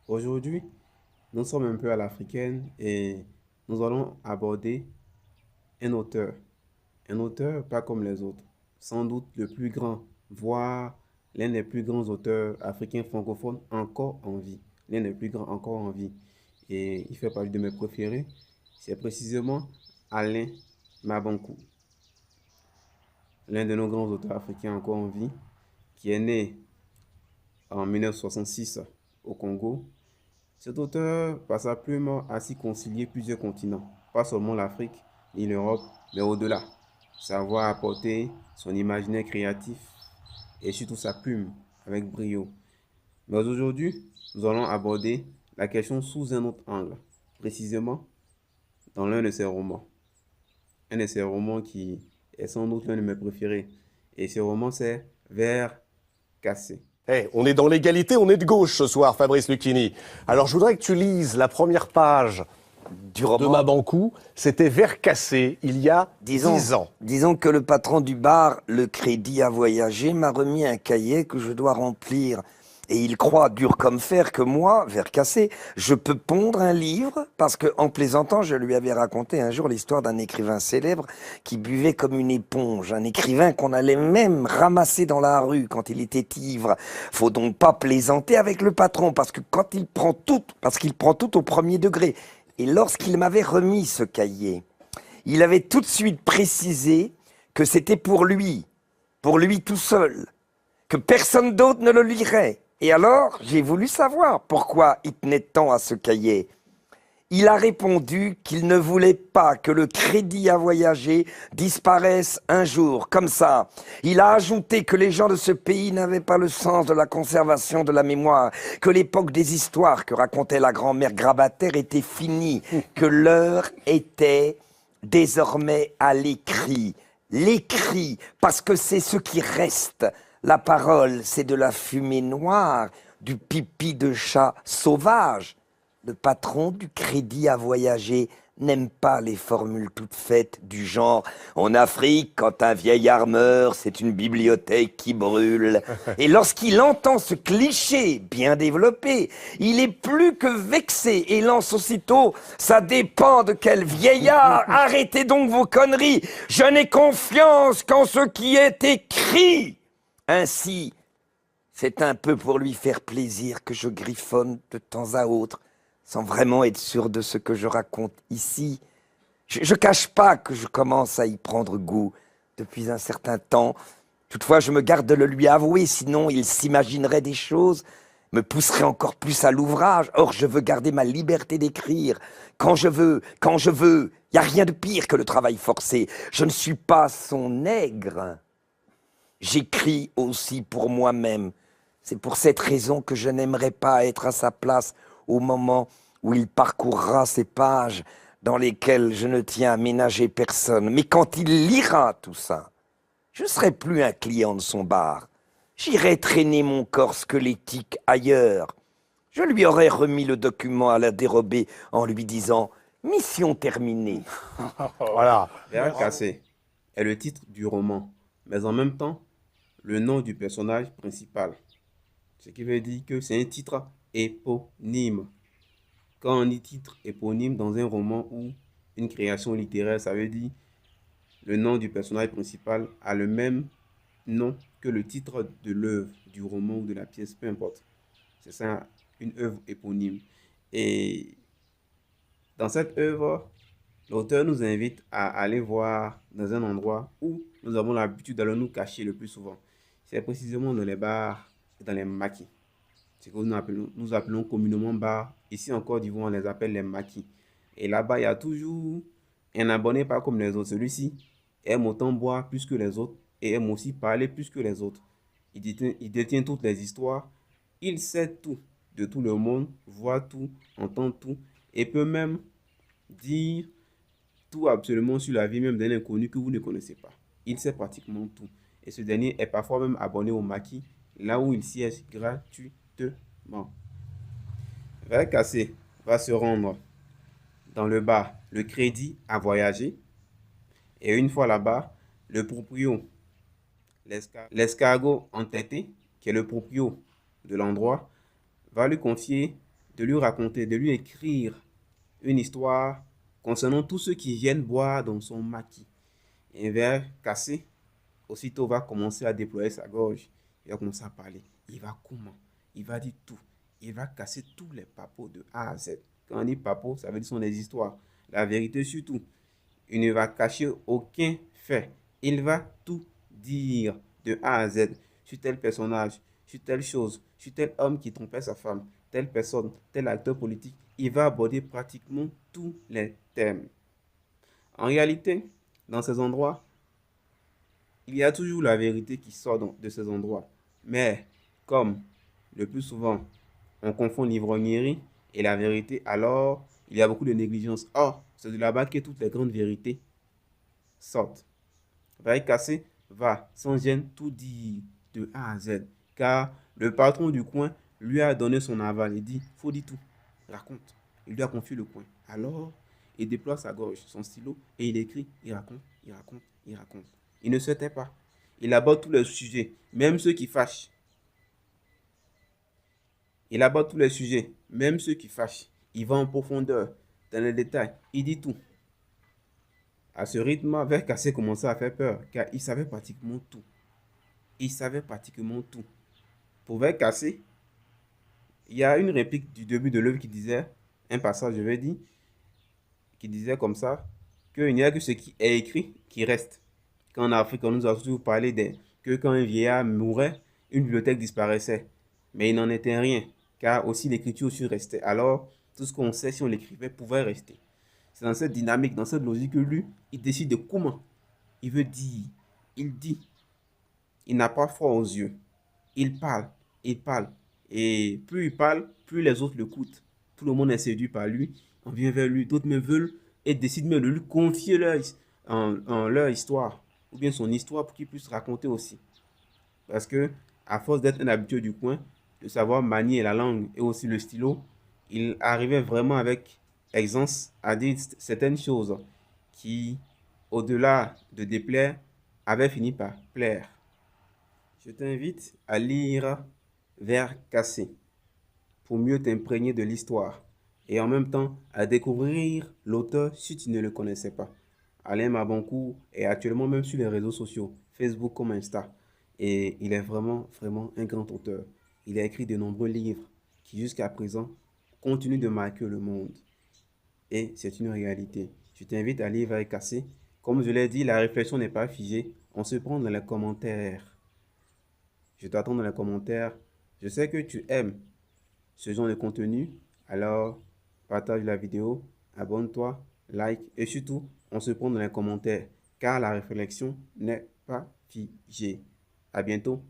Aujourd'hui, nous sommes un peu à l'africaine et nous allons aborder un auteur. Un auteur pas comme les autres. Sans doute le plus grand, voire l'un des plus grands auteurs africains francophones encore en vie. L'un des plus grands encore en vie. Et il fait partie de mes préférés. C'est précisément Alain Mabankou, l'un de nos grands auteurs africains encore en vie, qui est né en 1966 au Congo. Cet auteur, par sa plume, a ainsi concilié plusieurs continents, pas seulement l'Afrique ni l'Europe, mais au-delà. Savoir apporter son imaginaire créatif et surtout sa plume avec brio. Mais aujourd'hui, nous allons aborder la question sous un autre angle, précisément dans l'un de ses romans. Un de ses romans qui est sans doute l'un de mes préférés. Et ce roman, c'est Vers cassé. On est dans l'égalité, on est de gauche ce soir, Fabrice Lucchini. Alors je voudrais que tu lises la première page Du de roman. Mabankou. C'était Vers cassé, il y a 10 ans. Disons que le patron du bar, le Crédit à voyager, m'a remis un cahier que je dois remplir. Et il croit, dur comme fer, que moi, Vers cassé, je peux pondre un livre, parce que, en plaisantant, je lui avais raconté un jour l'histoire d'un écrivain célèbre qui buvait comme une éponge. Un écrivain qu'on allait même ramasser dans la rue quand il était ivre. Faut donc pas plaisanter avec le patron, parce qu'il prend tout au premier degré. Et lorsqu'il m'avait remis ce cahier, il avait tout de suite précisé que c'était pour lui tout seul, que personne d'autre ne le lirait. Et alors, j'ai voulu savoir pourquoi il tenait tant à ce cahier. Il a répondu qu'il ne voulait pas que le crédit à voyager disparaisse un jour, comme ça. Il a ajouté que les gens de ce pays n'avaient pas le sens de la conservation de la mémoire, que l'époque des histoires que racontait la grand-mère Grabataire était finie, que l'heure était désormais à l'écrit. L'écrit, parce que c'est ce qui reste. La parole, c'est de la fumée noire, du pipi de chat sauvage. Le patron du Crédit à voyager n'aime pas les formules toutes faites du genre « En Afrique, quand un vieillard meurt, c'est une bibliothèque qui brûle ». Et lorsqu'il entend ce cliché bien développé, il est plus que vexé et lance aussitôt « Ça dépend de quel vieillard, arrêtez donc vos conneries, je n'ai confiance qu'en ce qui est écrit ». Ainsi, c'est un peu pour lui faire plaisir que je griffonne de temps à autre, sans vraiment être sûr de ce que je raconte ici. Je cache pas que je commence à y prendre goût depuis un certain temps. Toutefois, je me garde de le lui avouer, sinon il s'imaginerait des choses, me pousserait encore plus à l'ouvrage. Or, je veux garder ma liberté d'écrire. Quand je veux. Y a rien de pire que le travail forcé. Je ne suis pas son nègre. J'écris aussi pour moi-même. C'est pour cette raison que je n'aimerais pas être à sa place au moment où il parcourra ces pages dans lesquelles je ne tiens à ménager personne. Mais quand il lira tout ça, je ne serai plus un client de son bar. J'irai traîner mon corps squelettique ailleurs. Je lui aurais remis le document à la dérobée en lui disant « Mission terminée ». Voilà. Vers cassé est le titre du roman, mais en même temps, le nom du personnage principal. Ce qui veut dire que c'est un titre éponyme. Quand on dit titre éponyme dans un roman ou une création littéraire, ça veut dire le nom du personnage principal a le même nom que le titre de l'œuvre, du roman ou de la pièce, peu importe. C'est ça, une œuvre éponyme. Et dans cette œuvre, l'auteur nous invite à aller voir dans un endroit où nous avons l'habitude d'aller nous cacher le plus souvent. C'est précisément dans les bars et dans les maquis. C'est ce que nous appelons communément bars. Ici en Côte d'Ivoire, on les appelle les maquis. Et là-bas, il y a toujours un abonné pas comme les autres. Celui-ci aime autant boire plus que les autres et aime aussi parler plus que les autres. Il détient toutes les histoires. Il sait tout de tout le monde, voit tout, entend tout et peut même dire tout absolument sur la vie même d'un inconnu que vous ne connaissez pas. Il sait pratiquement tout. Et ce dernier est parfois même abonné au maquis, là où il siège gratuitement. Vers cassé va se rendre dans le bar Le Crédit à voyager. Et une fois là-bas, le proprio, l'escargot entêté, qui est le proprio de l'endroit, va lui confier de lui raconter, de lui écrire une histoire concernant tous ceux qui viennent boire dans son maquis. Et un verre cassé, aussitôt va commencer à déployer sa gorge. Il va commencer à parler. Il va comment? Il va dire tout. Il va casser tous les papos de A à Z. Quand on dit papos, ça veut dire ce sont des histoires. La vérité surtout. Il ne va cacher aucun fait. Il va tout dire de A à Z sur tel personnage, sur telle chose, sur tel homme qui trompait sa femme, telle personne, tel acteur politique. Il va aborder pratiquement tous les thèmes. En réalité, dans ces endroits, il y a toujours la vérité qui sort de ces endroits. Mais comme le plus souvent, on confond l'ivrognerie et la vérité, alors il y a beaucoup de négligence. Or, c'est de là-bas que toutes les grandes vérités sortent. Vaille cassé va sans gêne tout dire de A à Z. Car le patron du coin lui a donné son aval. Il dit, faut dire tout, raconte. Il lui a confié le coin. Alors, il déploie sa gorge, son stylo, et il écrit, il raconte, il raconte, il raconte. Il ne se tait pas. Il aborde tous les sujets, même ceux qui fâchent. Il aborde tous les sujets, même ceux qui fâchent. Il va en profondeur, dans les détails. Il dit tout. À ce rythme, Verre Cassé commençait à faire peur, car il savait pratiquement tout. Il savait pratiquement tout. Pour Verre Cassé, il y a une réplique du début de l'œuvre qui disait, un passage, je vais dire, qui disait comme ça, qu'il n'y a que ce qui est écrit qui reste. Qu'en Afrique, on nous a toujours parlé que quand un vieillard mourait, une bibliothèque disparaissait. Mais il n'en était rien, car aussi l'écriture aussi restait. Alors, tout ce qu'on sait, si on l'écrivait, pouvait rester. C'est dans cette dynamique, dans cette logique que lui, il décide de comment il veut dire. Il dit. Il n'a pas froid aux yeux. Il parle, il parle. Et plus il parle, plus les autres l'écoutent. Tout le monde est séduit par lui. On vient vers lui. D'autres me veulent et décident même de lui confier leur histoire. Ou bien son histoire pour qu'il puisse raconter aussi. Parce que, à force d'être un habitué du coin, de savoir manier la langue et aussi le stylo, il arrivait vraiment avec aisance à dire certaines choses qui, au-delà de déplaire, avaient fini par plaire. Je t'invite à lire Verre cassé pour mieux t'imprégner de l'histoire et en même temps à découvrir l'auteur si tu ne le connaissais pas. Alain Mabancourt est actuellement même sur les réseaux sociaux, Facebook comme Insta. Et il est vraiment, vraiment un grand auteur. Il a écrit de nombreux livres qui jusqu'à présent continuent de marquer le monde. Et c'est une réalité. Je t'invite à lire Verre cassé. Comme je l'ai dit, la réflexion n'est pas figée. On se prend dans les commentaires. Je t'attends dans les commentaires. Je sais que tu aimes ce genre de contenu. Alors, partage la vidéo, abonne-toi, like et surtout, on se prend dans les commentaires car la réflexion n'est pas figée. À bientôt.